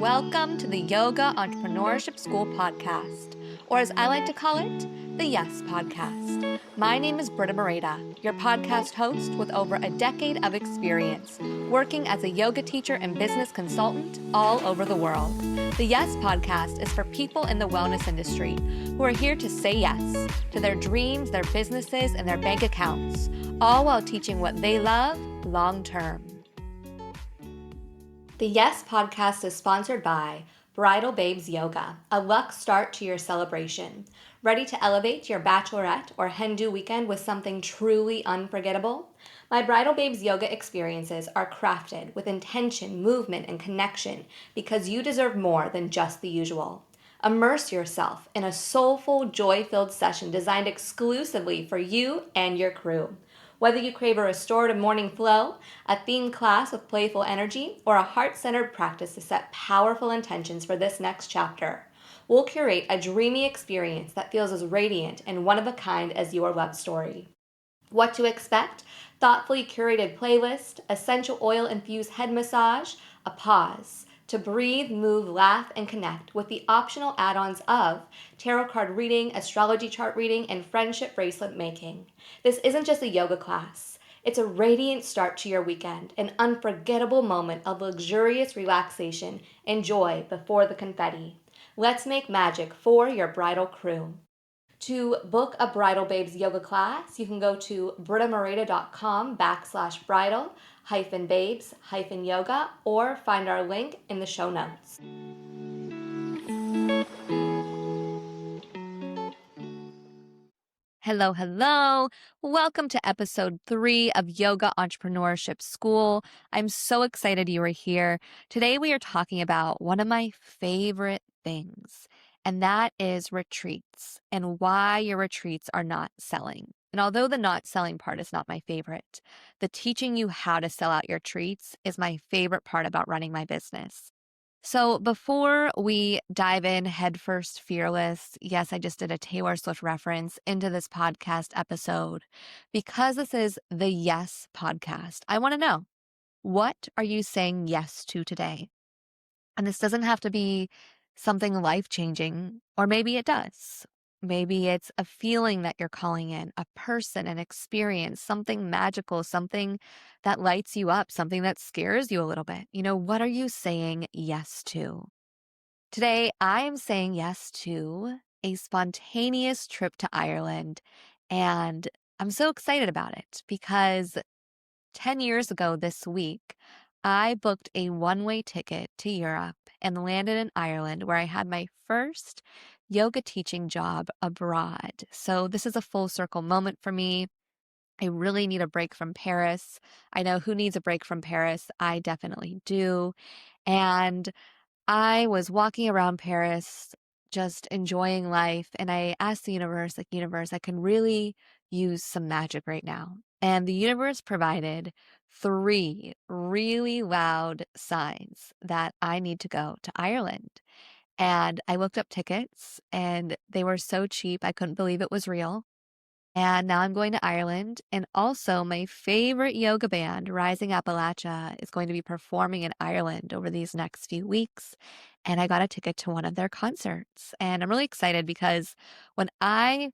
Welcome to the Yoga Entrepreneurship School podcast, or as I like to call it, the Yes Podcast. My name is Britta Moreta, your podcast host with over a decade of experience working as a yoga teacher and business consultant all over the world. The Yes Podcast is for people in the wellness industry who are here to say yes to their dreams, their businesses, and their bank accounts, all while teaching what they love long term. The Yes Podcast is sponsored by Bridal Babes Yoga, a Luxe start to your celebration. Ready to elevate your bachelorette or hen-do weekend with something truly unforgettable? My Bridal Babes Yoga experiences are crafted with intention, movement, and connection because you deserve more than just the usual. Immerse yourself in a soulful, joy-filled session designed exclusively for you and your crew. Whether you crave a restorative morning flow, a themed class with playful energy, or a heart-centered practice to set powerful intentions for this next chapter, we'll curate a dreamy experience that feels as radiant and one-of-a-kind as your love story. What to expect? Thoughtfully curated playlist, essential oil-infused head massage, a pause to breathe, move, laugh, and connect with the optional add-ons of tarot card reading, astrology chart reading, and friendship bracelet making. This isn't just a yoga class. It's a radiant start to your weekend, an unforgettable moment of luxurious relaxation and joy before the confetti. Let's make magic for your bridal crew. To book a Bridal Babes Yoga class, you can go to brittamoreta.com/bridal-babes-yoga or find our link in the show notes. Hello, hello. Welcome to episode 3 of Yoga Entrepreneurship School. I'm so excited you are here. Today we are talking about one of my favorite things, and that is retreats and why your retreats are not selling. And although the not selling part is not my favorite, the teaching you how to sell out your treats is my favorite part about running my business. So before we dive in headfirst fearless, yes, I just did a Taylor Swift reference into this podcast episode because this is the Yes Podcast. I want to know, what are you saying yes to today? And this doesn't have to be something life-changing, or maybe it does. Maybe it's a feeling that you're calling in, a person, an experience, something magical, something that lights you up, something that scares you a little bit. What are you saying yes to? Today, I am saying yes to a spontaneous trip to Ireland, and I'm so excited about it because 10 years ago this week, I booked a one-way ticket to Europe and landed in Ireland, where I had my first yoga teaching job abroad. So this is a full circle moment for me. I really need a break from Paris. I know who needs a break from Paris. I definitely do. And I was walking around Paris, just enjoying life, and I asked the universe, universe, I can really use some magic right now. And the universe provided 3 really loud signs that I need to go to Ireland. And I looked up tickets, and they were so cheap, I couldn't believe it was real. And now I'm going to Ireland. And also, my favorite yoga band, Rising Appalachia, is going to be performing in Ireland over these next few weeks. And I got a ticket to one of their concerts. And I'm really excited because when I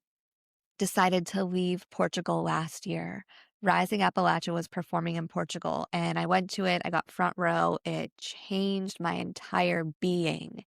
decided to leave Portugal last year, Rising Appalachia was performing in Portugal. And I went to it, I got front row. It changed my entire being.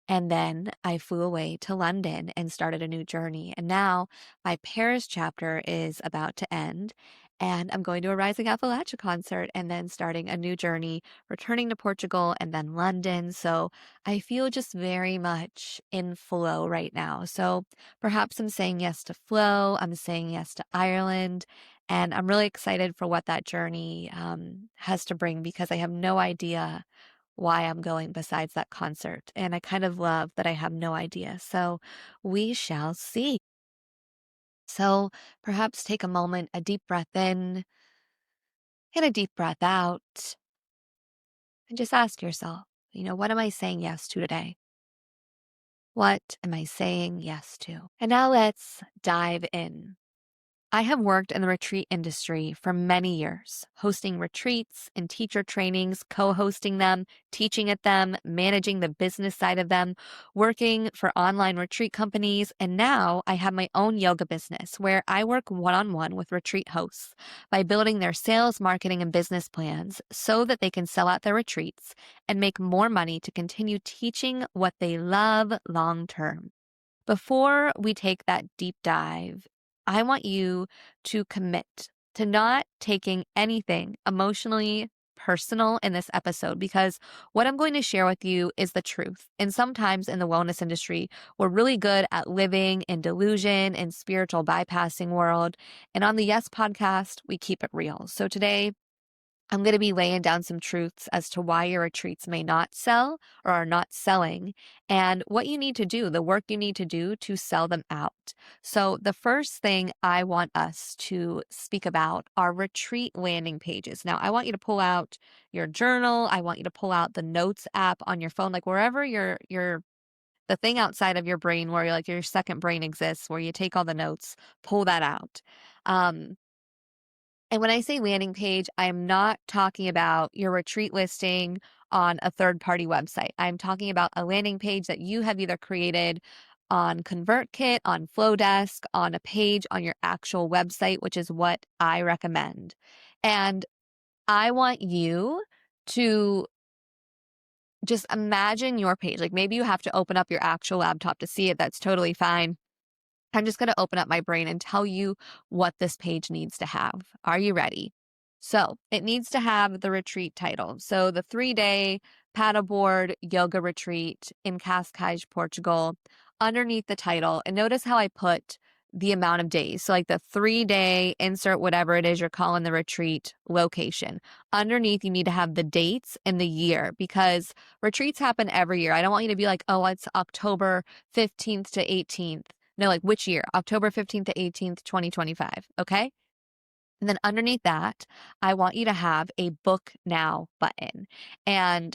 And then I flew away to London and started a new journey. And now my Paris chapter is about to end. And I'm going to a Rising Appalachia concert and then starting a new journey, returning to Portugal and then London. So I feel just very much in flow right now. So perhaps I'm saying yes to flow. I'm saying yes to Ireland. And I'm really excited for what that journey has to bring because I have no idea why I'm going besides that concert. And I kind of love that I have no idea. So we shall see. So perhaps take a moment, a deep breath in and a deep breath out, and just ask yourself, what am I saying yes to today? What am I saying yes to? And now let's dive in. I have worked in the retreat industry for many years, hosting retreats and teacher trainings, co hosting them, teaching at them, managing the business side of them, working for online retreat companies. And now I have my own yoga business where I work one on one with retreat hosts by building their sales, marketing, and business plans so that they can sell out their retreats and make more money to continue teaching what they love long term. Before we take that deep dive, I want you to commit to not taking anything emotionally personal in this episode because what I'm going to share with you is the truth. And sometimes in the wellness industry, we're really good at living in delusion and spiritual bypassing world. And on the Yes podcast, we keep it real. So today, I'm going to be laying down some truths as to why your retreats may not sell or are not selling and what you need to do, the work you need to do to sell them out. So, the first thing I want us to speak about are retreat landing pages. Now, I want you to pull out your journal. I want you to pull out the notes app on your phone, like wherever the thing outside of your brain where like your second brain exists, where you take all the notes, pull that out. Um, and when I say landing page, I'm not talking about your retreat listing on a third party website. I'm talking about a landing page that you have either created on ConvertKit, on Flowdesk, on a page on your actual website, which is what I recommend. And I want you to just imagine your page. Like maybe you have to open up your actual laptop to see it. That's totally fine. I'm just going to open up my brain and tell you what this page needs to have. Are you ready? So it needs to have the retreat title. So the 3-day paddleboard yoga retreat in Cascais, Portugal, underneath the title. And notice how I put the amount of days. So like the 3-day, insert whatever it is you're calling the retreat location. Underneath, you need to have the dates and the year because retreats happen every year. I don't want you to be like, oh, it's October 15th to 18th. No, like which year? October 15th to 18th, 2025. Okay. And then underneath that, I want you to have a book now button. And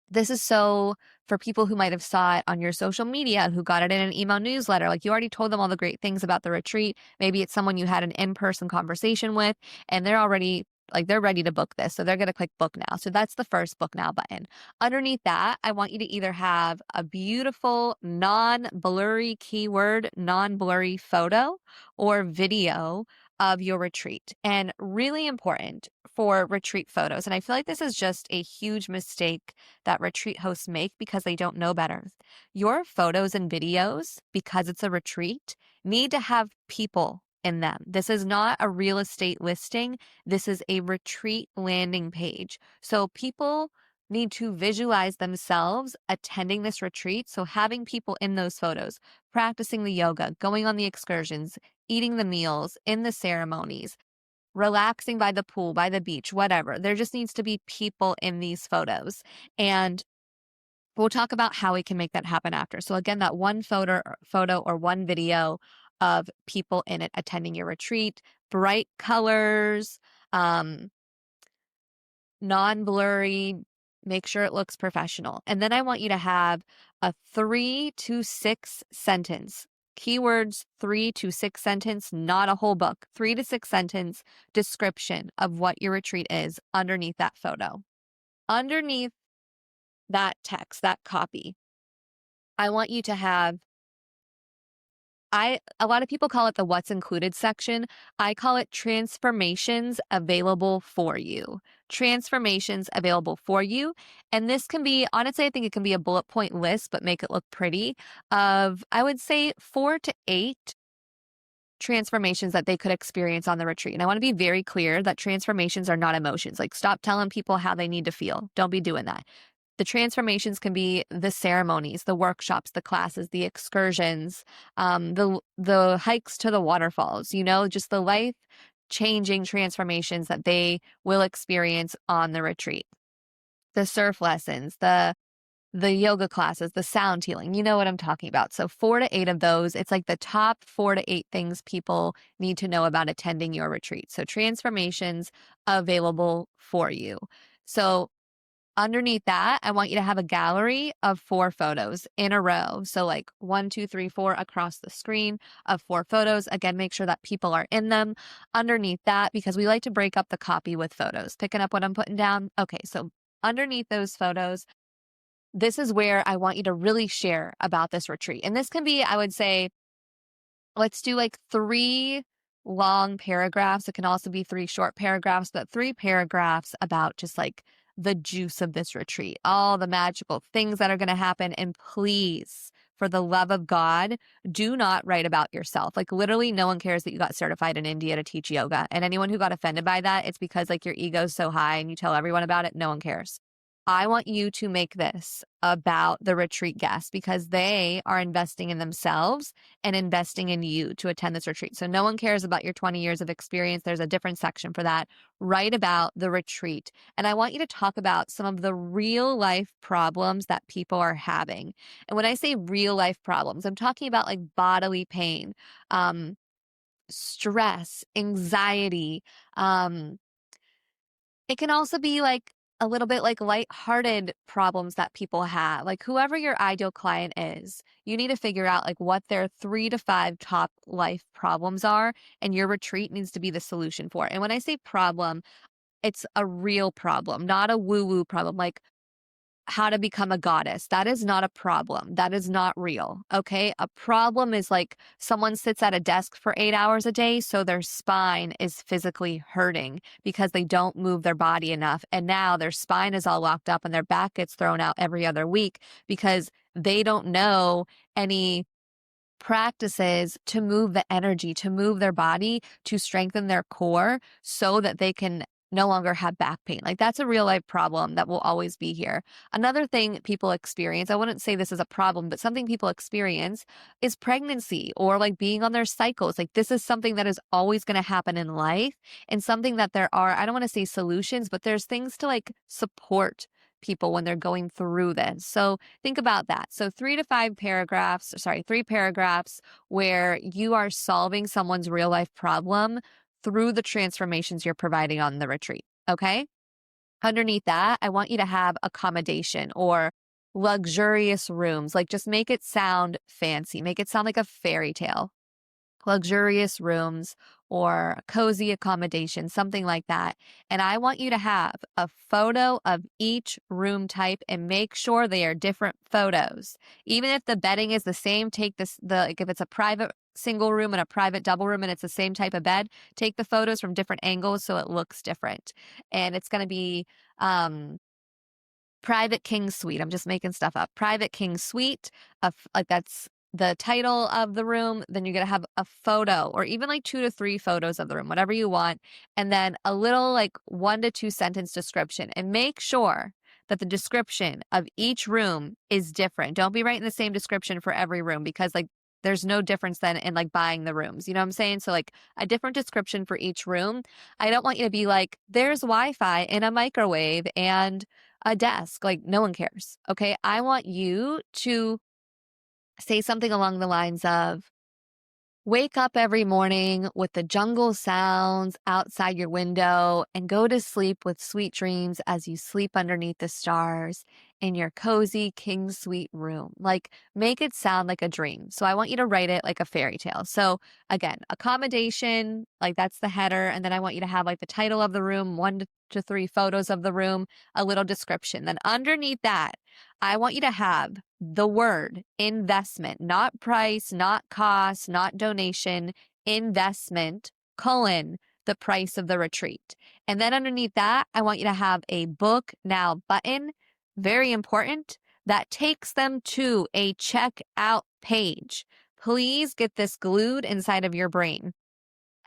this is so for people who might have saw it on your social media, who got it in an email newsletter. Like you already told them all the great things about the retreat. Maybe it's someone you had an in-person conversation with and they're already like they're ready to book this. So they're going to click book now. So that's the first book now button. Underneath that, I want you to either have a beautiful non-blurry keyword, non-blurry photo or video of your retreat. And really important for retreat photos. And I feel like this is just a huge mistake that retreat hosts make because they don't know better. Your photos and videos, because it's a retreat, need to have people in them. This is not a real estate listing. This is a retreat landing page. So people need to visualize themselves attending this retreat. So having people in those photos, practicing the yoga, going on the excursions, eating the meals, in the ceremonies, relaxing by the pool, by the beach, whatever. There just needs to be people in these photos. And we'll talk about how we can make that happen after. So again, that one photo or one video of people in it attending your retreat, bright colors, um, non-blurry, make sure it looks professional. And then I want you to have a 3 to 6 sentence. Keywords 3 to 6 sentence, not a whole book. 3 to 6 sentence description of what your retreat is underneath that photo. Underneath that text, that copy, I want you to have a lot of people call it the what's included section. I call it transformations available for you. Transformations available for you. And this can be, honestly, I think it can be a bullet point list, but make it look pretty of, I would say 4 to 8 transformations that they could experience on the retreat. And I want to be very clear that transformations are not emotions. Like stop telling people how they need to feel. Don't be doing that. The transformations can be the ceremonies, the workshops, the classes, the excursions, the hikes to the waterfalls, just the life-changing transformations that they will experience on the retreat. The surf lessons, the yoga classes, the sound healing, you know what I'm talking about. So 4 to 8 of those, it's like the top 4 to 8 things people need to know about attending your retreat. So transformations available for you. So Underneath that, I want you to have a gallery of 4 photos in a row. So like 1, 2, 3, 4 across the screen of 4 photos. Again, make sure that people are in them. Underneath that, because we like to break up the copy with photos. Picking up what I'm putting down? Okay, so underneath those photos, this is where I want you to really share about this retreat. And this can be, I would say, let's do like 3 long paragraphs. It can also be 3 short paragraphs, but 3 paragraphs about just like the juice of this retreat, all the magical things that are going to happen. And please, for the love of God, do not write about yourself. Like literally no one cares that you got certified in India to teach yoga. And anyone who got offended by that, it's because like your ego's so high and you tell everyone about it. No one cares. I want you to make this about the retreat guests because they are investing in themselves and investing in you to attend this retreat. So no one cares about your 20 years of experience. There's a different section for that. Write about the retreat. And I want you to talk about some of the real life problems that people are having. And when I say real life problems, I'm talking about like bodily pain, stress, anxiety, it can also be like a little bit like lighthearted problems that people have. Like whoever your ideal client is, you need to figure out like what their 3 to 5 top life problems are, and your retreat needs to be the solution for it. And when I say problem, it's a real problem, not a woo-woo problem. Like how to become a goddess. That is not a problem. That is not real. Okay. A problem is like someone sits at a desk for 8 hours a day, so their spine is physically hurting because they don't move their body enough. And now their spine is all locked up and their back gets thrown out every other week because they don't know any practices to move the energy, to move their body, to strengthen their core so that they can no longer have back pain. Like that's a real life problem that will always be here. Another thing people experience, I wouldn't say this is a problem, but something people experience is pregnancy or like being on their cycles. Like this is something that is always going to happen in life and something that there are, I don't want to say solutions, but there's things to like support people when they're going through this. So think about that. So 3 paragraphs where you are solving someone's real life problem through the transformations you're providing on the retreat. Okay. Underneath that, I want you to have accommodation or luxurious rooms. Like just make it sound fancy, make it sound like a fairy tale. Luxurious rooms or cozy accommodation, something like that. And I want you to have a photo of each room type and make sure they are different photos. Even if the bedding is the same, take like if it's a private single room and a private double room and it's the same type of bed, take the photos from different angles so it looks different. And it's going to be, private king suite. I'm just making stuff up. Private king suite of like that's the title of the room. Then you're going to have a photo or even like 2 to 3 photos of the room, whatever you want. And then a little like 1 to 2 sentence description and make sure that the description of each room is different. Don't be writing the same description for every room because like there's no difference then in like buying the rooms. You know what I'm saying? So like a different description for each room. I don't want you to be like, there's Wi-Fi and a microwave and a desk. Like no one cares. Okay. I want you to say something along the lines of, wake up every morning with the jungle sounds outside your window and go to sleep with sweet dreams as you sleep underneath the stars in your cozy king suite room. Like make it sound like a dream. So I want you to write it like a fairy tale. So again, accommodation, like that's the header. And then I want you to have like the title of the room, 1 to 3 photos of the room, a little description. Then underneath that, I want you to have the word investment, not price, not cost, not donation, investment, colon, the price of the retreat. And then underneath that, I want you to have a book now button, very important, that takes them to a checkout page. Please get this glued inside of your brain.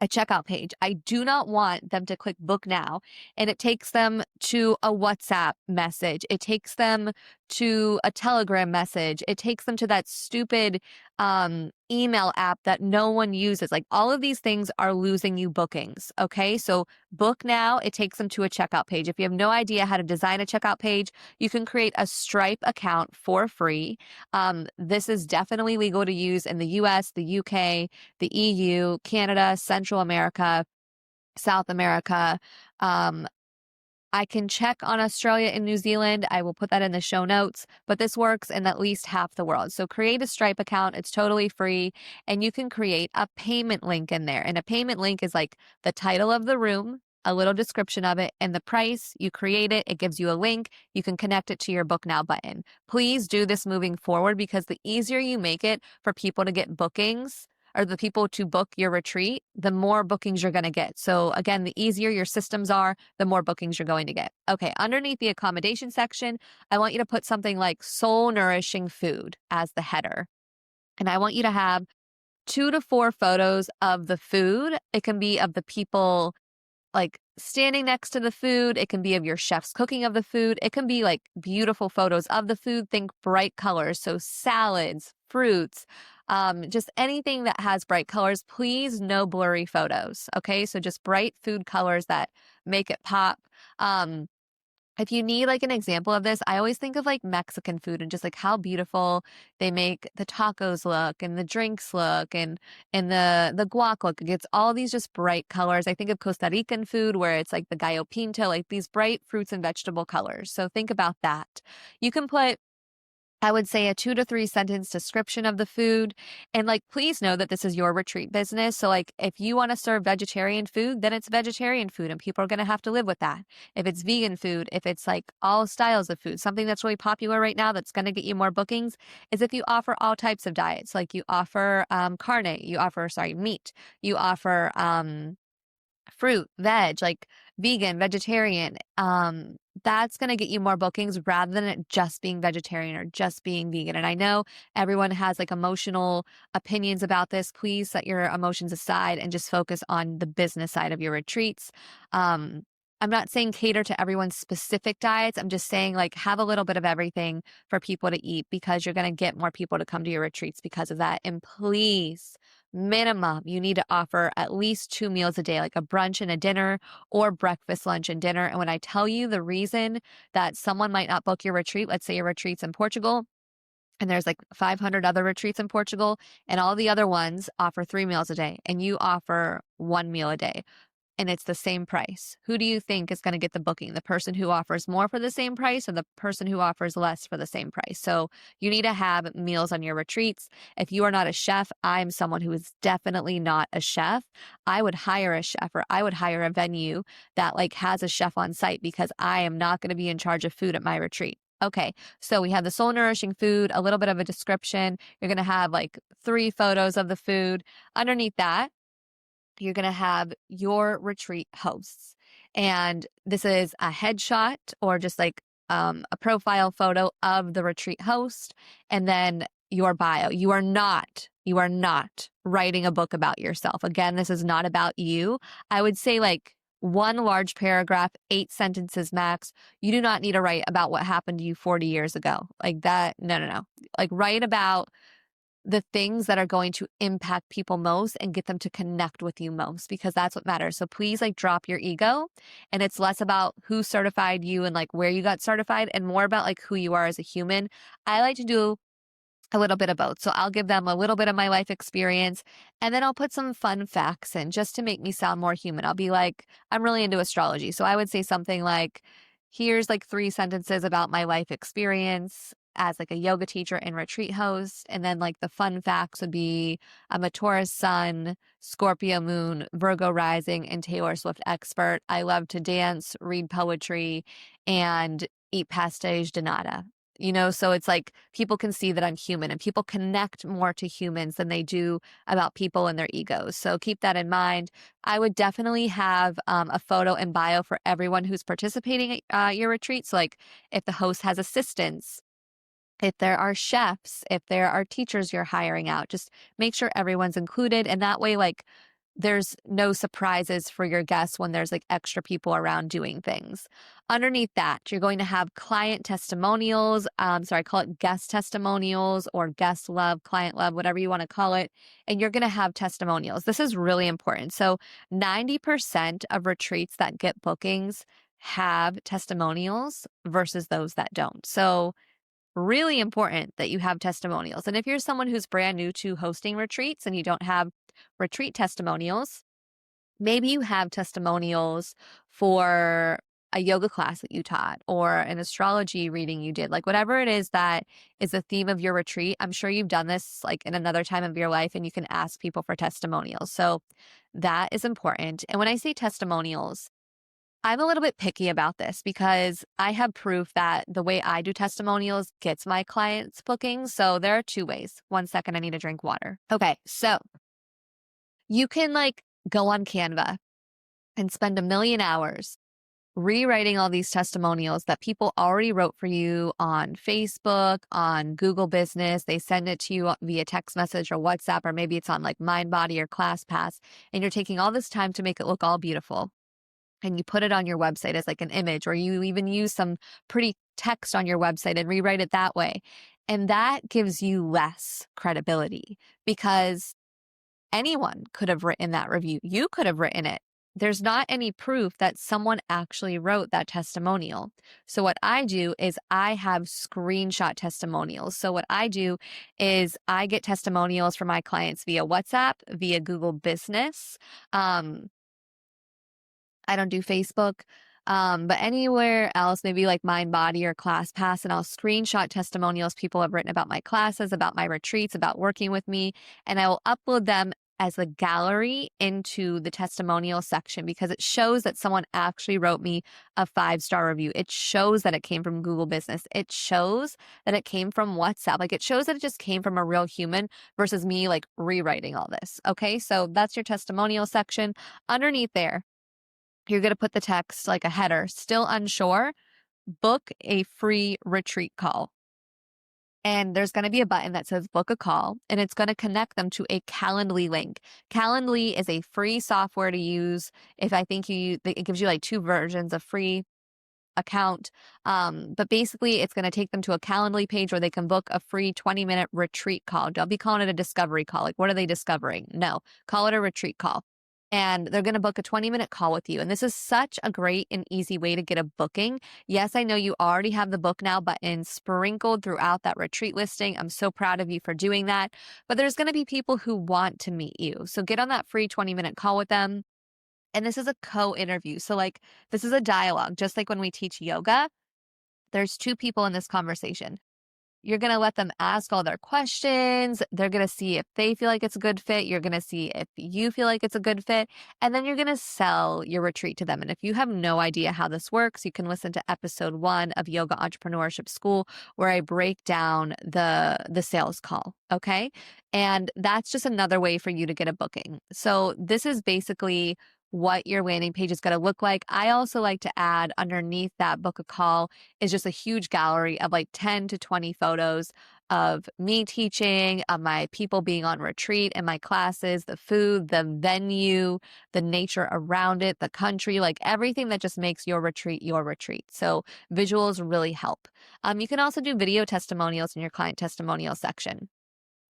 A checkout page. I do not want them to click book now and it takes them to a WhatsApp message. It takes them to a Telegram message. It takes them to that stupid email app that no one uses. Like all of these things are losing you bookings. Okay. So book now, it takes them to a checkout page. If you have no idea how to design a checkout page, you can create a Stripe account for free. This is definitely legal to use in the US, the UK, the EU, Canada, Central America, South America, I can check on Australia and New Zealand. I will put that in the show notes, but this works in at least half the world. So create a Stripe account. It's totally free, and you can create a payment link in there. And a payment link is like the title of the room, a little description of it, and the price. You create it. It gives you a link. You can connect it to your Book Now button. Please do this moving forward, because the easier you make it for people to get bookings, or the people to book your retreat, the more bookings you're going to get. So again, the easier your systems are, the more bookings you're going to get. Okay, underneath the accommodation section, I want you to put something like soul nourishing food as the header. And I want you to have 2 to 4 photos of the food. It can be of the people like standing next to the food. It can be of your chef's cooking of the food. It can be like beautiful photos of the food. Think bright colors. So salads, fruits, just anything that has bright colors. Please, no blurry photos. Okay. So just bright food colors that make it pop. If you need like an example of this, I always think of like Mexican food and just like how beautiful they make the tacos look and the drinks look and the guac look. It gets all these just bright colors. I think of Costa Rican food where it's like the gallo pinto, like these bright fruits and vegetable colors. So think about that. You can put, I would say, a 2 to 3 sentence description of the food. And like, please know that this is your retreat business. So like, if you want to serve vegetarian food, then it's vegetarian food and people are going to have to live with that. If it's vegan food, if it's like all styles of food, something that's really popular right now that's going to get you more bookings is if you offer all types of diets. Like you offer meat, you offer fruit, veg, like vegan, vegetarian, that's going to get you more bookings rather than it just being vegetarian or just being vegan. And I know everyone has like emotional opinions about this. Please set your emotions aside and just focus on the business side of your retreats. I'm not saying cater to everyone's specific diets. I'm just saying like have a little bit of everything for people to eat, because you're going to get more people to come to your retreats because of that. And please, minimum, you need to offer at least 2 meals a day, like a brunch and a dinner, or breakfast, lunch, and dinner. And when I tell you the reason that someone might not book your retreat, let's say your retreat's in Portugal, and there's like 500 other retreats in Portugal, and all the other ones offer 3 meals a day, and you offer 1 meal a day, and it's the same price. Who do you think is going to get the booking? The person who offers more for the same price, or the person who offers less for the same price? So you need to have meals on your retreats. If you are not a chef, I'm someone who is definitely not a chef. I would hire a chef, or I would hire a venue that like has a chef on site, because I am not going to be in charge of food at my retreat. Okay, so we have the soul nourishing food, a little bit of a description. You're going to have like 3 photos of the food. Underneath that, you're going to have your retreat hosts. And this is a headshot or just like a profile photo of the retreat host. And then your bio. You are not writing a book about yourself. Again, this is not about you. I would say like 1 large paragraph, 8 sentences max. You do not need to write about what happened to you 40 years ago. Like that. No. Like write about the things that are going to impact people most and get them to connect with you most, because that's what matters. So please like drop your ego, and it's less about who certified you and like where you got certified and more about like who you are as a human. I like to do a little bit of both. So I'll give them a little bit of my life experience, and then I'll put some fun facts in just to make me sound more human. I'll be like, I'm really into astrology. So I would say something like, here's like 3 sentences about my life experience as like a yoga teacher and retreat host. And then like the fun facts would be, I'm a Taurus sun, Scorpio moon, Virgo rising, and Taylor Swift expert. I love to dance, read poetry, and eat pastéis de nata. So it's like people can see that I'm human, and people connect more to humans than they do about people and their egos. So keep that in mind. I would definitely have a photo and bio for everyone who's participating at your retreat. So like if the host has assistants, if there are chefs, if there are teachers you're hiring out, just make sure everyone's included. And that way, like, there's no surprises for your guests when there's like extra people around doing things. Underneath that, you're going to have client testimonials. I call it guest testimonials or guest love, client love, whatever you want to call it. And you're going to have testimonials. This is really important. So 90% of retreats that get bookings have testimonials versus those that don't. So really important that you have testimonials. And if you're someone who's brand new to hosting retreats and you don't have retreat testimonials, maybe you have testimonials for a yoga class that you taught or an astrology reading you did, like whatever it is that is the theme of your retreat. I'm sure you've done this like in another time of your life and you can ask people for testimonials. So that is important. And when I say testimonials, I'm a little bit picky about this because I have proof that the way I do testimonials gets my clients bookings. So there are two ways. One second, I need to drink water. Okay, so you can like go on Canva and spend a million hours rewriting all these testimonials that people already wrote for you on Facebook, on Google Business. They send it to you via text message or WhatsApp, or maybe it's on like MindBody or ClassPass. And you're taking all this time to make it look all beautiful. And you put it on your website as like an image, or you even use some pretty text on your website and rewrite it that way. And that gives you less credibility because anyone could have written that review. You could have written it. There's not any proof that someone actually wrote that testimonial. So what I do is I have screenshot testimonials. So what I do is I get testimonials from my clients via WhatsApp, via Google Business. I don't do Facebook. But anywhere else, maybe like MindBody or ClassPass, and I'll screenshot testimonials people have written about my classes, about my retreats, about working with me, and I will upload them as a gallery into the testimonial section because it shows that someone actually wrote me a 5-star review. It shows that it came from Google Business. It shows that it came from WhatsApp. Like it shows that it just came from a real human versus me like rewriting all this. Okay, so that's your testimonial section. Underneath there, you're going to put the text like a header, still unsure, book a free retreat call. And there's going to be a button that says book a call, and it's going to connect them to a Calendly link. Calendly is a free software to use. If I think it gives you like 2 versions of free account. But basically it's going to take them to a Calendly page where they can book a free 20-minute retreat call. Don't be calling it a discovery call. Like, what are they discovering? No, call it a retreat call. And they're going to book a 20-minute call with you. And this is such a great and easy way to get a booking. Yes, I know you already have the book now button sprinkled throughout that retreat listing. I'm so proud of you for doing that. But there's going to be people who want to meet you. So get on that free 20-minute call with them. And this is a co-interview. So like this is a dialogue, just like when we teach yoga, there's 2 people in this conversation. You're going to let them ask all their questions. They're going to see if they feel like it's a good fit. You're going to see if you feel like it's a good fit. And then you're going to sell your retreat to them. And if you have no idea how this works, you can listen to episode 1 of Yoga Entrepreneurship School, where I break down the sales call. Okay. And that's just another way for you to get a booking. So this is basically what your landing page is going to look like. I also like to add underneath that book a call is just a huge gallery of like 10 to 20 photos of me teaching, of my people being on retreat and my classes, the food, the venue, the nature around it, the country, like everything that just makes your retreat your retreat. So visuals really help. You can also do video testimonials in your client testimonial section.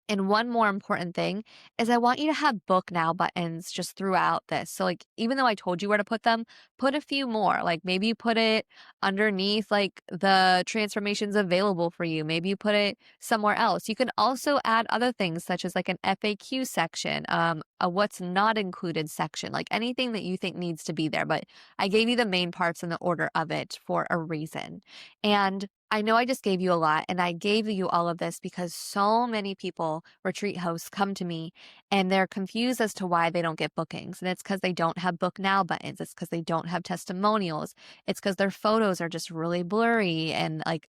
And one more important thing is I want you to have book now buttons just throughout this. So like, even though I told you where to put them, put a few more. Like maybe you put it underneath like the transformations available for you. Maybe you put it somewhere else. You can also add other things such as like an FAQ section, a what's not included section, like anything that you think needs to be there. But I gave you the main parts in the order of it for a reason. And I know I just gave you a lot, and I gave you all of this because so many people, retreat hosts, come to me and they're confused as to why they don't get bookings. And it's because they don't have book now buttons. It's because they don't have testimonials. It's because their photos are just really blurry and like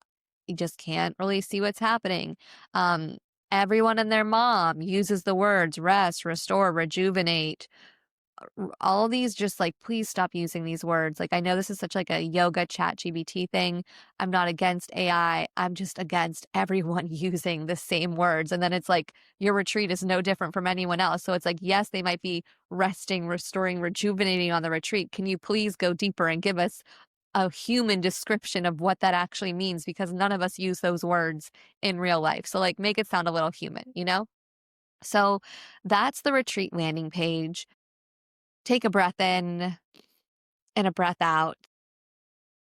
you just can't really see what's happening. Everyone and their mom uses the words rest, restore, rejuvenate, all these, just like, please stop using these words. Like, I know this is such like a yoga chat GBT thing. I'm not against AI. I'm just against everyone using the same words. And then it's like, your retreat is no different from anyone else. So it's like, yes, they might be resting, restoring, rejuvenating on the retreat. Can you please go deeper and give us a human description of what that actually means? Because none of us use those words in real life. So like, make it sound a little human, you know? So that's the retreat landing page. Take a breath in and a breath out.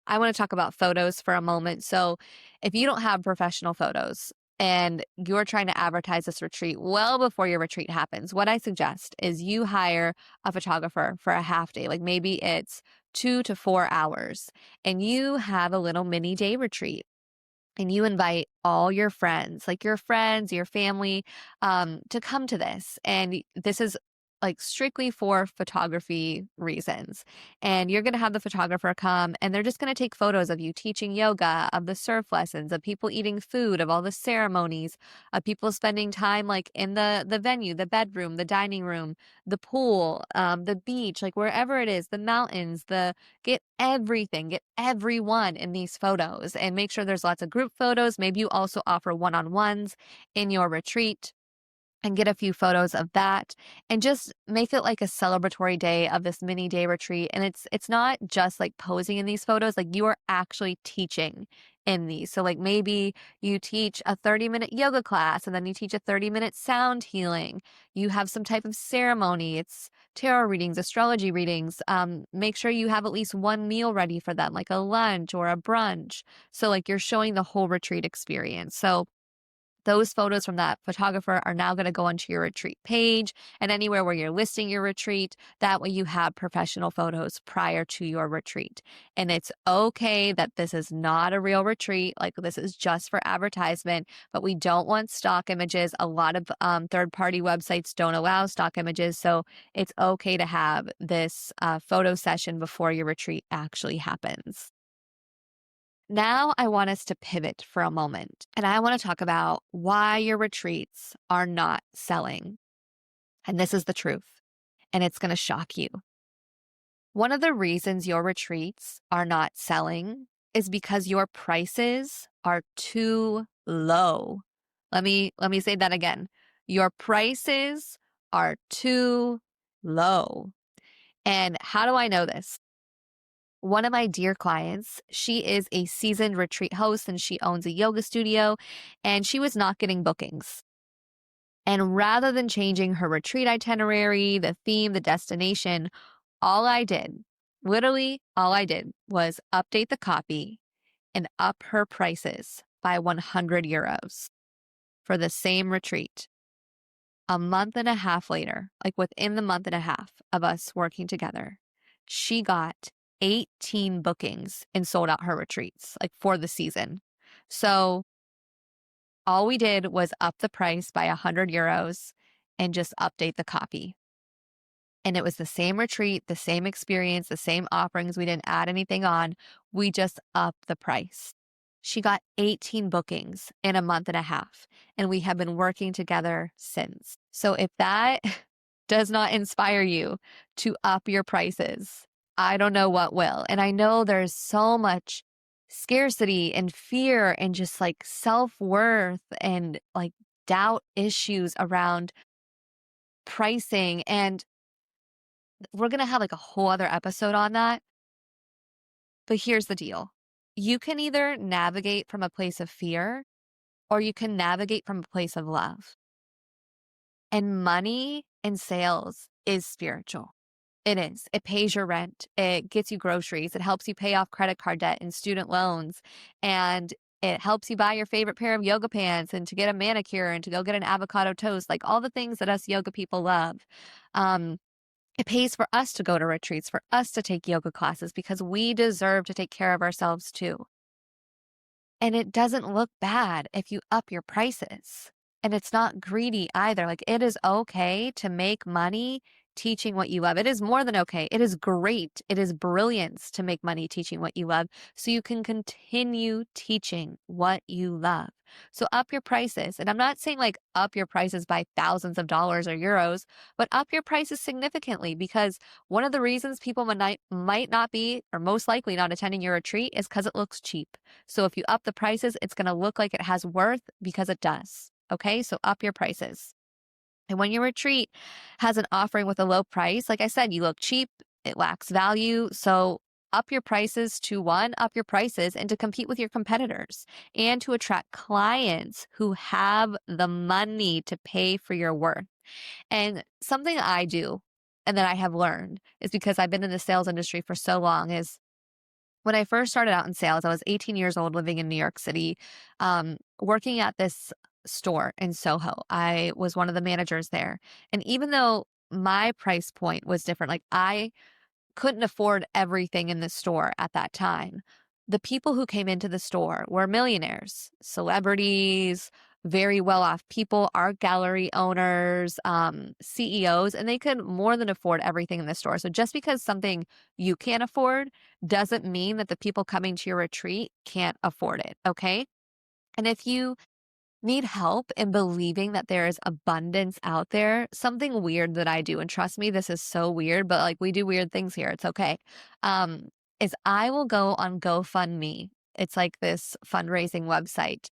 I want to talk about photos for a moment. So if you don't have professional photos and you're trying to advertise this retreat well before your retreat happens, what I suggest is you hire a photographer for a half day. Like maybe it's 2 to 4 hours, and you have a little mini day retreat and you invite all your friends, like your friends, your family, to come to this. And this is like strictly for photography reasons. And you're going to have the photographer come and they're just going to take photos of you teaching yoga, of the surf lessons, of people eating food, of all the ceremonies, of people spending time like in the venue, the bedroom, the dining room, the pool, the beach, like wherever it is, the mountains, get everything, get everyone in these photos and make sure there's lots of group photos. Maybe you also offer one-on-ones in your retreat and get a few photos of that and just make it like a celebratory day of this mini day retreat. And it's not just like posing in these photos, like you are actually teaching in these. So like maybe you teach a 30-minute yoga class and then you teach a 30-minute sound healing. You have some type of ceremony. It's tarot readings, astrology readings. Make sure you have at least one meal ready for them, like a lunch or a brunch. So like you're showing the whole retreat experience. So those photos from that photographer are now going to go onto your retreat page and anywhere where you're listing your retreat. That way you have professional photos prior to your retreat. And it's okay that this is not a real retreat. Like this is just for advertisement, but we don't want stock images. A lot of third-party websites don't allow stock images. So it's okay to have this photo session before your retreat actually happens. Now, I want us to pivot for a moment and I want to talk about why your retreats are not selling. And this is the truth, and it's going to shock you. One of the reasons your retreats are not selling is because your prices are too low. Let me say that again. Your prices are too low. And how do I know this? One of my dear clients, she is a seasoned retreat host and she owns a yoga studio, and she was not getting bookings. And rather than changing her retreat itinerary, the theme, the destination, all I did, literally all I did was update the copy and up her prices by 100 euros for the same retreat. A month and a half later, like within the month and a half of us working together, she got 18 bookings and sold out her retreats, like for the season. So all we did was up the price by 100 euros and just update the copy. And it was the same retreat, the same experience, the same offerings. We didn't add anything on. We just upped the price. She got 18 bookings in a month and a half, and we have been working together since. So if that does not inspire you to up your prices, I don't know what will. And I know there's so much scarcity and fear and just like self-worth and like doubt issues around pricing. And we're going to have like a whole other episode on that. But here's the deal. You can either navigate from a place of fear or you can navigate from a place of love. And money and sales is spiritual. It is. It pays your rent. It gets you groceries. It helps you pay off credit card debt and student loans. And it helps you buy your favorite pair of yoga pants and to get a manicure and to go get an avocado toast, like all the things that us yoga people love. It pays for us to go to retreats, for us to take yoga classes because we deserve to take care of ourselves too. And it doesn't look bad if you up your prices. And it's not greedy either. Like it is okay to make money teaching what you love. It is more than okay. It is great. It is brilliance to make money teaching what you love so you can continue teaching what you love. So up your prices. And I'm not saying like up your prices by thousands of dollars or euros, but up your prices significantly because one of the reasons people might not be or most likely not attending your retreat is because it looks cheap. So if you up the prices, it's going to look like it has worth because it does. Okay, so up your prices. And when your retreat has an offering with a low price, like I said, you look cheap, it lacks value. So up your prices to up your prices and to compete with your competitors and to attract clients who have the money to pay for your worth. And something I do and that I have learned is because I've been in the sales industry for so long is when I first started out in sales, I was 18 years old living in New York City, working at this store in Soho. I was one of the managers there. And even though my price point was different, like I couldn't afford everything in the store at that time. The people who came into the store were millionaires, celebrities, very well off people, art gallery owners, CEOs, and they could more than afford everything in the store. So just because something you can't afford doesn't mean that the people coming to your retreat can't afford it. Okay. And if you need help in believing that there is abundance out there, something weird that I do, and trust me, this is so weird, but like we do weird things here. It's okay. Um, is I will go on GoFundMe. It's like this fundraising website.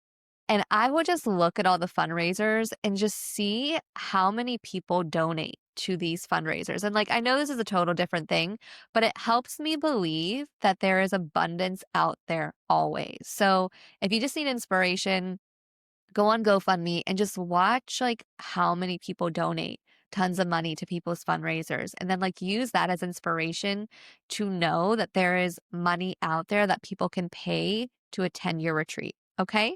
And I will just look at all the fundraisers and just see how many people donate to these fundraisers. And like, I know this is a total different thing, but it helps me believe that there is abundance out there always. So if you just need inspiration, go on GoFundMe and just watch like how many people donate tons of money to people's fundraisers, and then like use that as inspiration to know that there is money out there that people can pay to attend your retreat. Okay.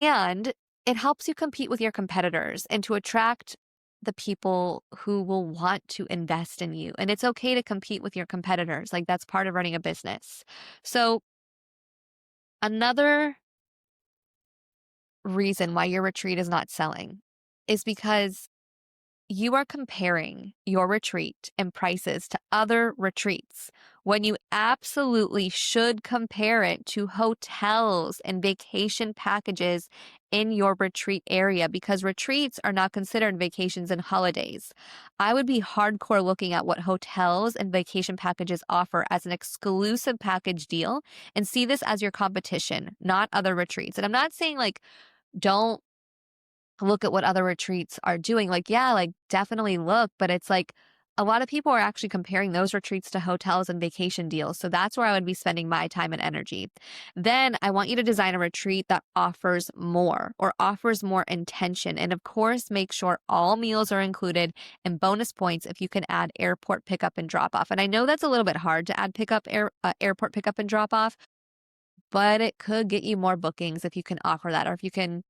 And it helps you compete with your competitors and to attract the people who will want to invest in you. And it's okay to compete with your competitors. Like that's part of running a business. So another reason why your retreat is not selling is because you are comparing your retreat and prices to other retreats when you absolutely should compare it to hotels and vacation packages in your retreat area, because retreats are not considered vacations and holidays. I would be hardcore looking at what hotels and vacation packages offer as an exclusive package deal and see this as your competition, not other retreats. And I'm not saying like, don't look at what other retreats are doing. Like, yeah, like definitely look, but it's like a lot of people are actually comparing those retreats to hotels and vacation deals. So that's where I would be spending my time and energy. Then I want you to design a retreat that offers more or offers more intention. And of course, make sure all meals are included and bonus points if you can add airport pickup and drop off. And I know that's a little bit hard to add airport pickup and drop off, but it could get you more bookings if you can offer that, or if you can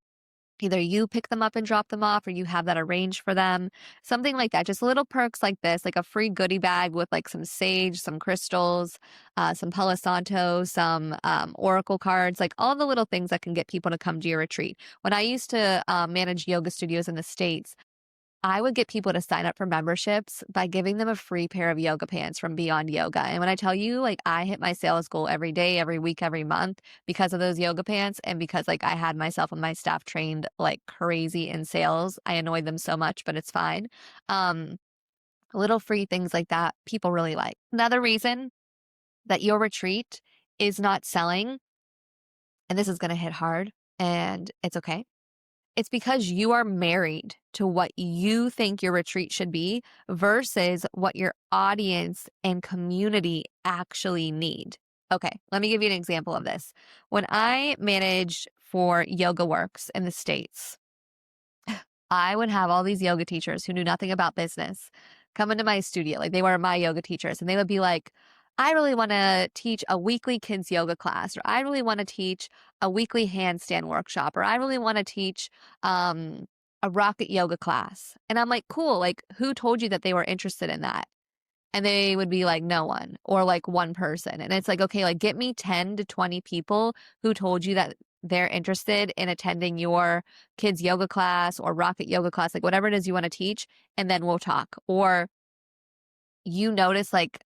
either you pick them up and drop them off or you have that arranged for them, something like that. Just little perks like this, like a free goodie bag with like some sage, some crystals, some Palo Santo, some oracle cards, like all the little things that can get people to come to your retreat. When I used to manage yoga studios in the States, I would get people to sign up for memberships by giving them a free pair of yoga pants from Beyond Yoga. And when I tell you, like, I hit my sales goal every day, every week, every month because of those yoga pants, and because like I had myself and my staff trained like crazy in sales. I annoyed them so much, but it's fine. Um, Little free things like that people really like. Another reason that your retreat is not selling, and this is going to hit hard, and it's okay, it's because you are married to what you think your retreat should be versus what your audience and community actually need. Okay, let me give you an example of this. When I managed for Yoga Works in the States, I would have all these yoga teachers who knew nothing about business come into my studio. Like they were my yoga teachers, and they would be like, I really want to teach a weekly kids yoga class, or I really want to teach a weekly handstand workshop, or I really want to teach a rocket yoga class. And I'm like, cool. Like, who told you that they were interested in that? And they would be like, no one, or like one person. And it's like, okay, like get me 10 to 20 people who told you that they're interested in attending your kids yoga class or rocket yoga class, like whatever it is you want to teach, and then we'll talk. Or you notice like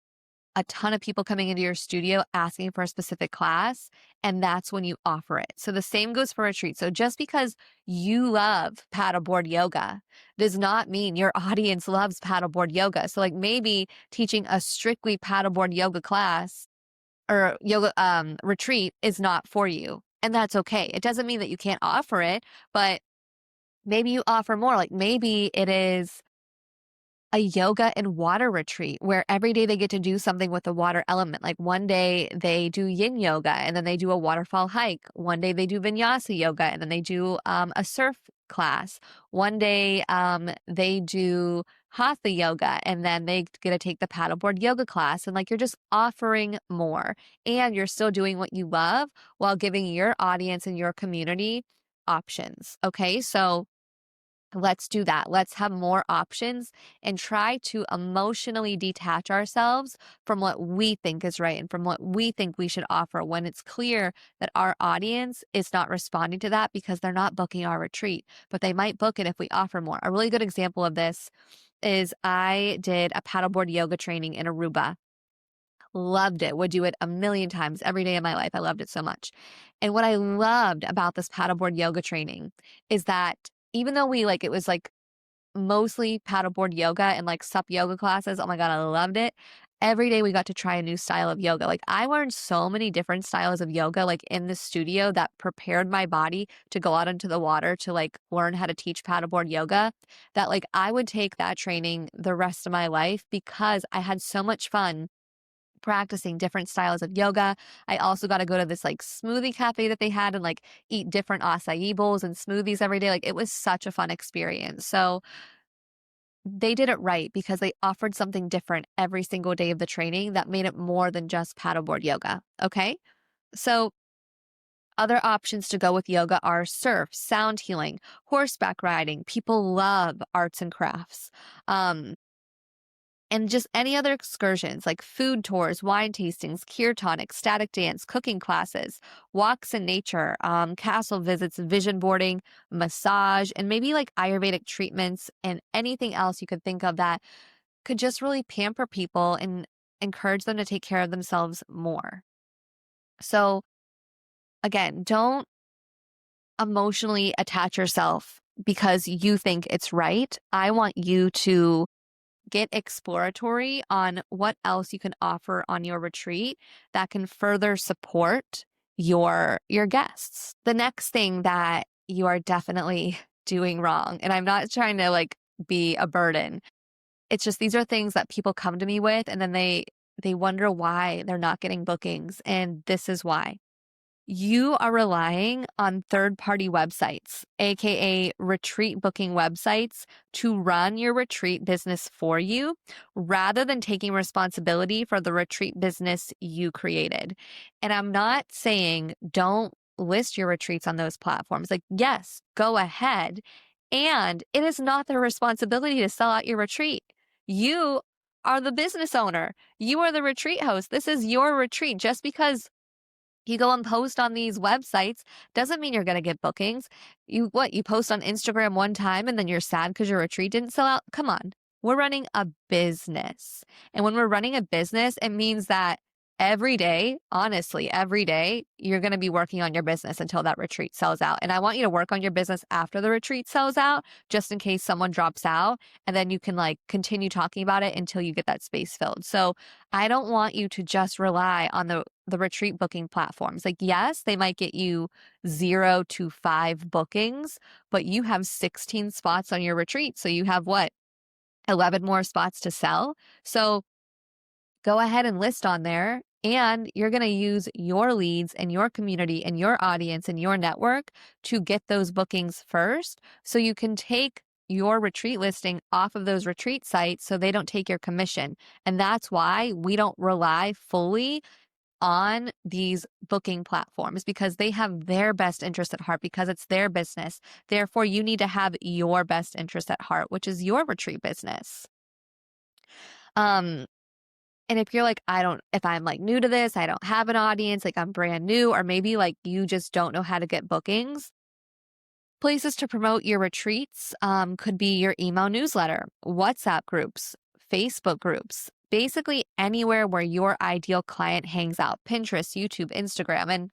a ton of people coming into your studio asking for a specific class, and that's when you offer it. So the same goes for retreat. So just because you love paddleboard yoga does not mean your audience loves paddleboard yoga. So like maybe teaching a strictly paddleboard yoga class or yoga retreat is not for you. And that's okay. It doesn't mean that you can't offer it, but maybe you offer more. Like maybe it is a yoga and water retreat where every day they get to do something with the water element. Like one day they do yin yoga and then they do a waterfall hike. One day they do vinyasa yoga and then they do a surf class. One day they do hatha yoga and then they get to take the paddleboard yoga class. And like you're just offering more and you're still doing what you love while giving your audience and your community options. Okay. So Let's do that. Let's have more options and try to emotionally detach ourselves from what we think is right and from what we think we should offer when it's clear that our audience is not responding to that because they're not booking our retreat, but they might book it if we offer more. A really good example of this is I did a paddleboard yoga training in Aruba. Loved it. Would do it a million times every day of my life. I loved it so much. And what I loved about this paddleboard yoga training is that even though it was like mostly paddleboard yoga and like sup yoga classes. Oh my God, I loved it. Every day we got to try a new style of yoga. Like I learned so many different styles of yoga like in the studio that prepared my body to go out into the water to like learn how to teach paddleboard yoga, that like I would take that training the rest of my life because I had so much fun practicing different styles of yoga. I also got to go to this like smoothie cafe that they had and like eat different acai bowls and smoothies every day. Like it was such a fun experience. So they did it right because they offered something different every single day of the training that made it more than just paddleboard yoga. Okay. So other options to go with yoga are surf, sound healing, horseback riding. People love arts and crafts. And just any other excursions like food tours, wine tastings, kirtan, ecstatic dance, cooking classes, walks in nature, castle visits, vision boarding, massage, and maybe like Ayurvedic treatments and anything else you could think of that could just really pamper people and encourage them to take care of themselves more. So again, don't emotionally attach yourself because you think it's right. I want you to get exploratory on what else you can offer on your retreat that can further support your guests. The next thing that you are definitely doing wrong, and I'm not trying to like be a burden. It's just these are things that people come to me with and then they wonder why they're not getting bookings, and this is why. You are relying on third-party websites, aka retreat booking websites, to run your retreat business for you rather than taking responsibility for the retreat business you created. And I'm not saying don't list your retreats on those platforms. Like, yes, go ahead. And it is not their responsibility to sell out your retreat. You are the business owner. You are the retreat host. This is your retreat. Just because you go and post on these websites doesn't mean you're going to get bookings. You post on Instagram one time and then you're sad because your retreat didn't sell out? Come on. We're running a business. And when we're running a business, it means that every day, honestly, every day, you're going to be working on your business until that retreat sells out. And I want you to work on your business after the retreat sells out, just in case someone drops out. And then you can like continue talking about it until you get that space filled. So I don't want you to just rely on the retreat booking platforms. Like, yes, they might get you 0 to 5 bookings, but you have 16 spots on your retreat. So you have 11 more spots to sell. So go ahead and list on there. And you're going to use your leads and your community and your audience and your network to get those bookings first. So you can take your retreat listing off of those retreat sites so they don't take your commission. And that's why we don't rely fully on these booking platforms, because they have their best interest at heart, because it's their business. Therefore, you need to have your best interest at heart, which is your retreat business. And if you're like, if I'm like new to this, I don't have an audience, like I'm brand new, or maybe like you just don't know how to get bookings, places to promote your retreats could be your email newsletter, WhatsApp groups, Facebook groups, basically anywhere where your ideal client hangs out, Pinterest, YouTube, Instagram. And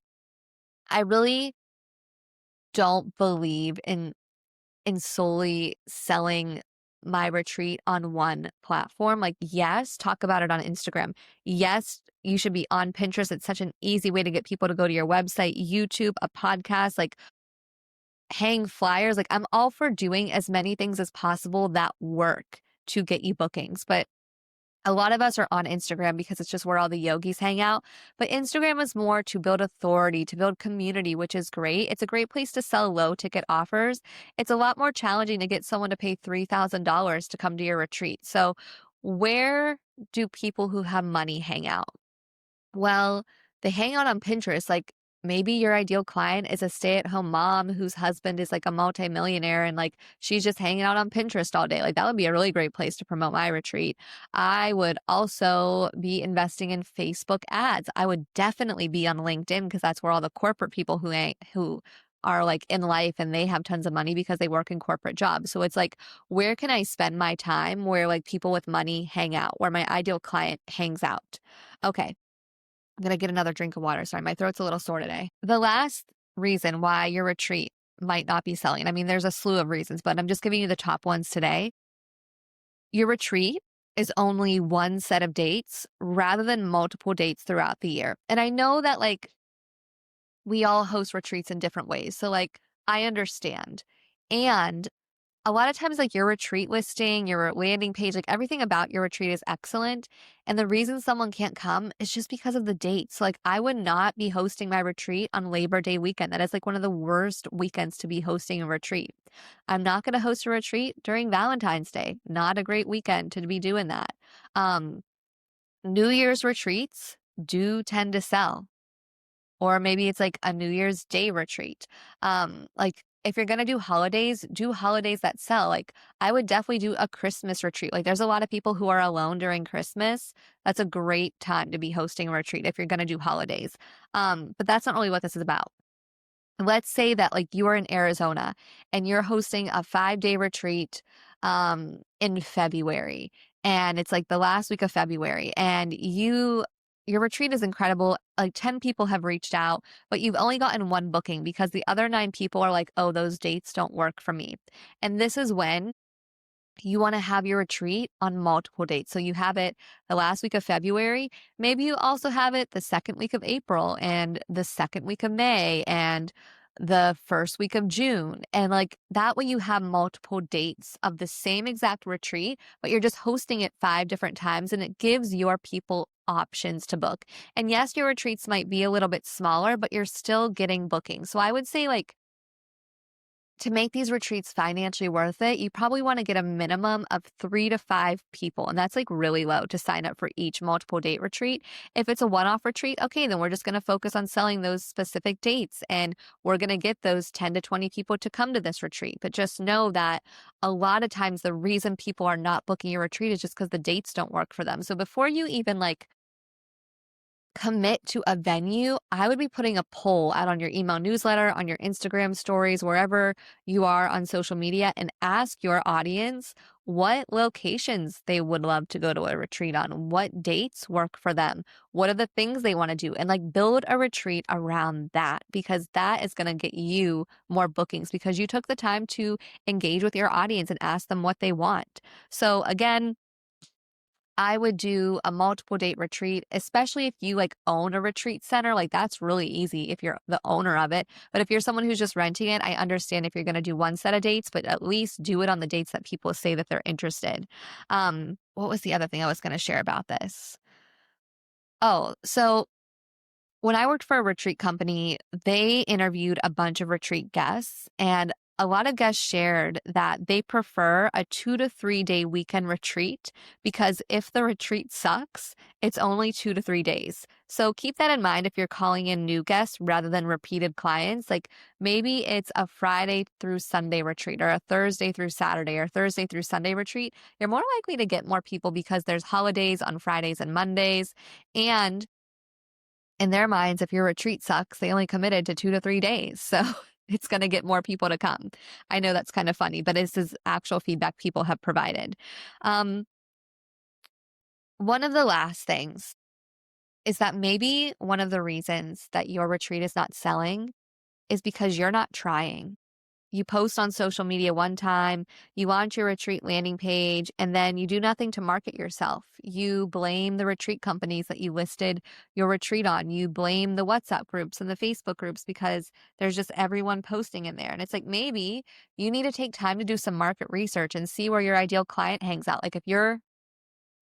I really don't believe in solely selling my retreat on one platform. Like, yes, talk about it on Instagram. Yes, you should be on Pinterest. It's such an easy way to get people to go to your website, YouTube, a podcast, like hang flyers. Like, I'm all for doing as many things as possible that work to get you bookings. But a lot of us are on Instagram because it's just where all the yogis hang out. But Instagram is more to build authority, to build community, which is great. It's a great place to sell low ticket offers. It's a lot more challenging to get someone to pay $3,000 to come to your retreat. So where do people who have money hang out? Well, they hang out on Pinterest. Like, maybe your ideal client is a stay-at-home mom whose husband is like a multimillionaire and like she's just hanging out on Pinterest all day. Like that would be a really great place to promote my retreat. I would also be investing in Facebook ads. I would definitely be on LinkedIn because that's where all the corporate people who are like in life and they have tons of money because they work in corporate jobs. So it's like, where can I spend my time where like people with money hang out, where my ideal client hangs out? Okay. I'm going to get another drink of water. Sorry, my throat's a little sore today. The last reason why your retreat might not be selling, I mean, there's a slew of reasons, but I'm just giving you the top ones today. Your retreat is only one set of dates rather than multiple dates throughout the year. And I know that like we all host retreats in different ways. So like I understand. And a lot of times, like your retreat listing, your landing page, like everything about your retreat is excellent. And the reason someone can't come is just because of the dates. So, like, I would not be hosting my retreat on Labor Day weekend. That is like one of the worst weekends to be hosting a retreat. I'm not going to host a retreat during Valentine's Day. Not a great weekend to be doing that. Um, New Year's retreats do tend to sell. Or maybe it's like a New Year's Day retreat. Like if you're gonna do holidays that sell. Like I would definitely do a Christmas retreat. Like there's a lot of people who are alone during Christmas. That's a great time to be hosting a retreat if you're gonna do holidays. But that's not really what this is about. Let's say that like you are in Arizona and you're hosting a 5-day retreat in February, and it's like the last week of February, and your retreat is incredible. Like 10 people have reached out, but you've only gotten one booking because the other 9 people are like, "Oh, those dates don't work for me." And this is when you want to have your retreat on multiple dates. So you have it the last week of February. Maybe you also have it the second week of April and the second week of May and the first week of June. And like that way you have multiple dates of the same exact retreat, but you're just hosting it 5 different times and it gives your people options to book. And yes, your retreats might be a little bit smaller, but you're still getting bookings. So I would say like to make these retreats financially worth it, you probably want to get a minimum of 3 to 5 people. And that's like really low to sign up for each multiple date retreat. If it's a one-off retreat, okay, then we're just going to focus on selling those specific dates and we're going to get those 10 to 20 people to come to this retreat. But just know that a lot of times the reason people are not booking your retreat is just because the dates don't work for them. So before you even like commit to a venue, I would be putting a poll out on your email newsletter, on your Instagram stories, wherever you are on social media, and ask your audience what locations they would love to go to a retreat on, what dates work for them, what are the things they want to do, and like build a retreat around that because that is going to get you more bookings because you took the time to engage with your audience and ask them what they want. So again, I would do a multiple date retreat, especially if you like own a retreat center. Like that's really easy if you're the owner of it. But if you're someone who's just renting it, I understand if you're going to do one set of dates, but at least do it on the dates that people say that they're interested. What was the other thing I was going to share about this? Oh, so when I worked for a retreat company, they interviewed a bunch of retreat guests, and a lot of guests shared that they prefer a 2 to 3 day weekend retreat because if the retreat sucks, it's only 2 to 3 days. So keep that in mind if you're calling in new guests rather than repeated clients. Like maybe it's a Friday through Sunday retreat or a Thursday through Saturday or Thursday through Sunday retreat. You're more likely to get more people because there's holidays on Fridays and Mondays. And in their minds, if your retreat sucks, they only committed to 2 to 3 days. So it's going to get more people to come. I know that's kind of funny, but this is actual feedback people have provided. Um, One of the last things is that maybe one of the reasons that your retreat is not selling is because you're not trying. You post on social media one time, you launch your retreat landing page, and then you do nothing to market yourself. You blame the retreat companies that you listed your retreat on. You blame the WhatsApp groups and the Facebook groups because there's just everyone posting in there. And it's like maybe you need to take time to do some market research and see where your ideal client hangs out. Like if your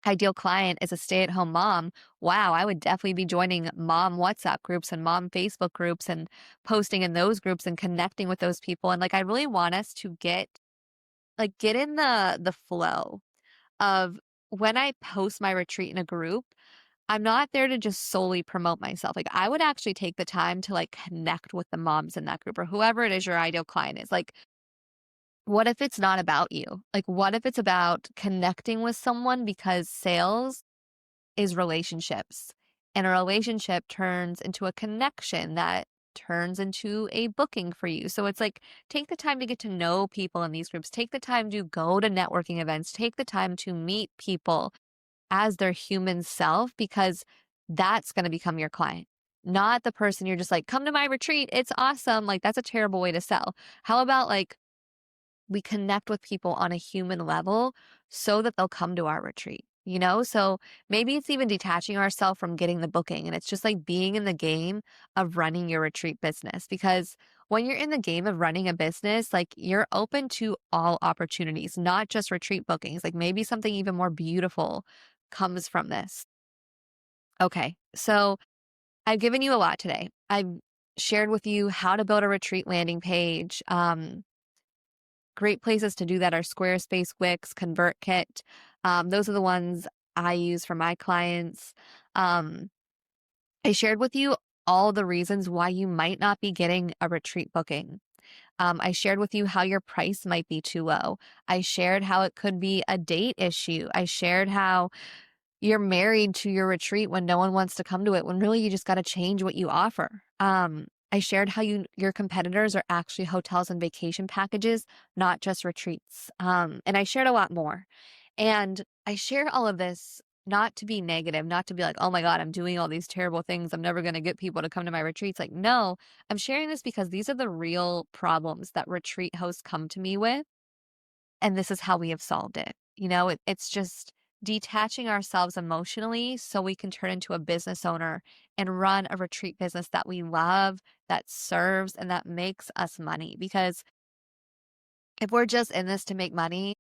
ideal client is a stay-at-home mom, wow, I would definitely be joining mom WhatsApp groups and mom Facebook groups and posting in those groups and connecting with those people. And like I really want us to get in the flow of when I post my retreat in a group, I'm not there to just solely promote myself. Like, I would actually take the time to like connect with the moms in that group or whoever it is your ideal client is. Like, what if it's not about you? Like, what if it's about connecting with someone because sales is relationships and a relationship turns into a connection that turns into a booking for you. So it's like take the time to get to know people in these groups, take the time to go to networking events, take the time to meet people as their human self because that's going to become your client. Not the person you're just like, come to my retreat. It's awesome. Like, that's a terrible way to sell. How about like we connect with people on a human level so that they'll come to our retreat, you know? So maybe it's even detaching ourselves from getting the booking and it's just like being in the game of running your retreat business. Because when you're in the game of running a business, like you're open to all opportunities, not just retreat bookings. Like maybe something even more beautiful comes from this. Okay. So I've given you a lot today. I've shared with you how to build a retreat landing page. Great places to do that are Squarespace, Wix, ConvertKit. Those are the ones I use for my clients. Um, I shared with you all the reasons why you might not be getting a retreat booking. I shared with you how your price might be too low. I shared how it could be a date issue. I shared how you're married to your retreat when no one wants to come to it, when really you just got to change what you offer. I shared how your competitors are actually hotels and vacation packages, not just retreats. And I shared a lot more. And I share all of this not to be negative, not to be like, oh my God, I'm doing all these terrible things. I'm never going to get people to come to my retreats. Like, no, I'm sharing this because these are the real problems that retreat hosts come to me with. And this is how we have solved it. You know, it's just detaching ourselves emotionally so we can turn into a business owner and run a retreat business that we love, that serves, and that makes us money. Because if we're just in this to make money,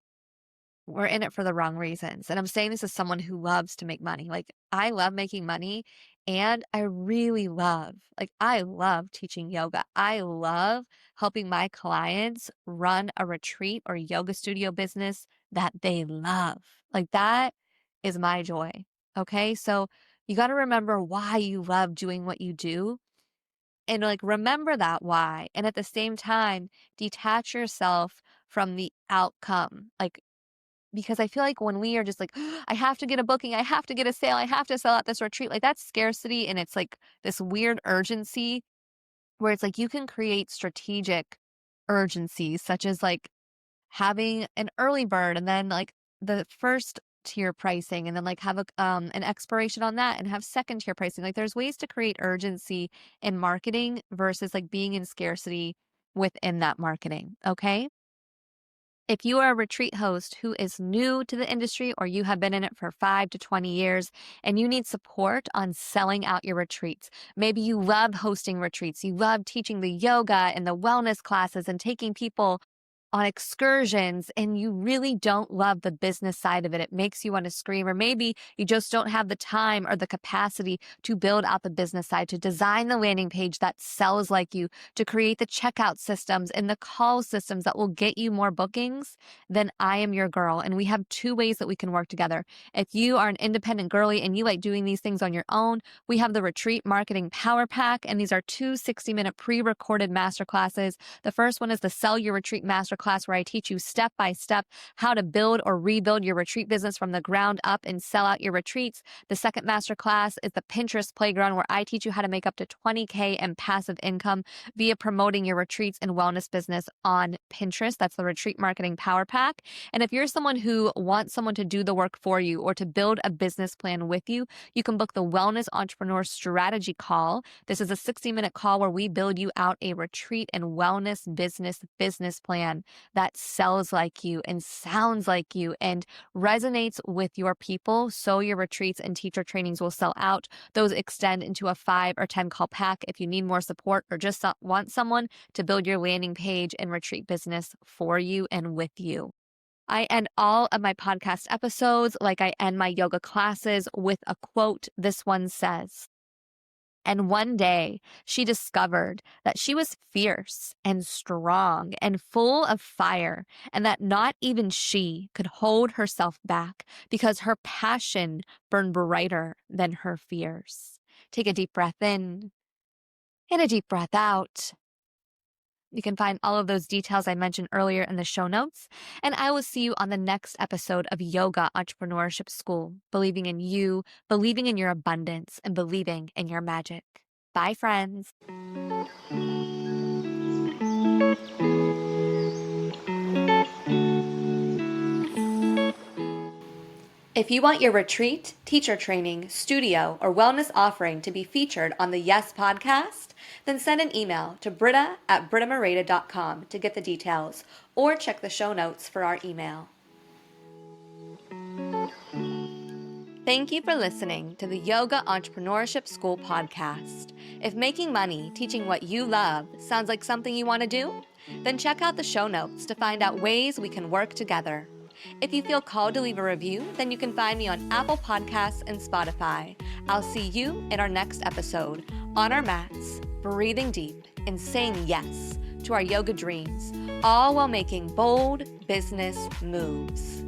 we're in it for the wrong reasons. And I'm saying this as someone who loves to make money. Like, I love making money and I really love, like, I love teaching yoga. I love helping my clients run a retreat or yoga studio business that they love. Like, that is my joy. Okay. So you got to remember why you love doing what you do and like remember that why. And at the same time, detach yourself from the outcome. Like, because I feel like when we are just like, I have to get a booking, I have to get a sale, I have to sell at this retreat, like that's scarcity. And it's like this weird urgency where it's like you can create strategic urgencies, such as like having an early bird and then like the first tier pricing and then like have an expiration on that and have second tier pricing. Like there's ways to create urgency in marketing versus like being in scarcity within that marketing. Okay. If you are a retreat host who is new to the industry or you have been in it for 5 to 20 years and you need support on selling out your retreats, maybe you love hosting retreats, you love teaching the yoga and the wellness classes and taking people on excursions and you really don't love the business side of it. It makes you want to scream, or maybe you just don't have the time or the capacity to build out the business side, to design the landing page that sells like you, to create the checkout systems and the call systems that will get you more bookings, then I am your girl. And we have two ways that we can work together. If you are an independent girly and you like doing these things on your own, we have the Retreat Marketing Power Pack, and these are two 60-minute pre-recorded masterclasses. The first one is the Sell Your Retreat Masterclass, where I teach you step by step how to build or rebuild your retreat business from the ground up and sell out your retreats. The second masterclass is the Pinterest Playground, where I teach you how to make up to $20K in passive income via promoting your retreats and wellness business on Pinterest. That's the Retreat Marketing Power Pack. And if you're someone who wants someone to do the work for you or to build a business plan with you, you can book the Wellness Entrepreneur Strategy Call. This is a 60-minute call where we build you out a retreat and wellness business plan that sells like you and sounds like you and resonates with your people, so your retreats and teacher trainings will sell out. Those extend into a 5 or 10 call pack if you need more support or just want someone to build your landing page and retreat business for you and with you. I end all of my podcast episodes like I end my yoga classes with a quote. This one says, And one day, she discovered that she was fierce and strong and full of fire, and that not even she could hold herself back because her passion burned brighter than her fears. Take a deep breath in and a deep breath out. You can find all of those details I mentioned earlier in the show notes. And I will see you on the next episode of Yoga Entrepreneurship School, believing in you, believing in your abundance, and believing in your magic. Bye, friends. If you want your retreat, teacher training, studio, or wellness offering to be featured on the Yes Podcast, then send an email to britta@brittamareda.com to get the details, or check the show notes for our email. Thank you for listening to the Yoga Entrepreneurship School podcast. If making money teaching what you love sounds like something you want to do, then check out the show notes to find out ways we can work together. If you feel called to leave a review, then you can find me on Apple Podcasts and Spotify. I'll see you in our next episode, on our mats, breathing deep and saying yes to our yoga dreams, all while making bold business moves.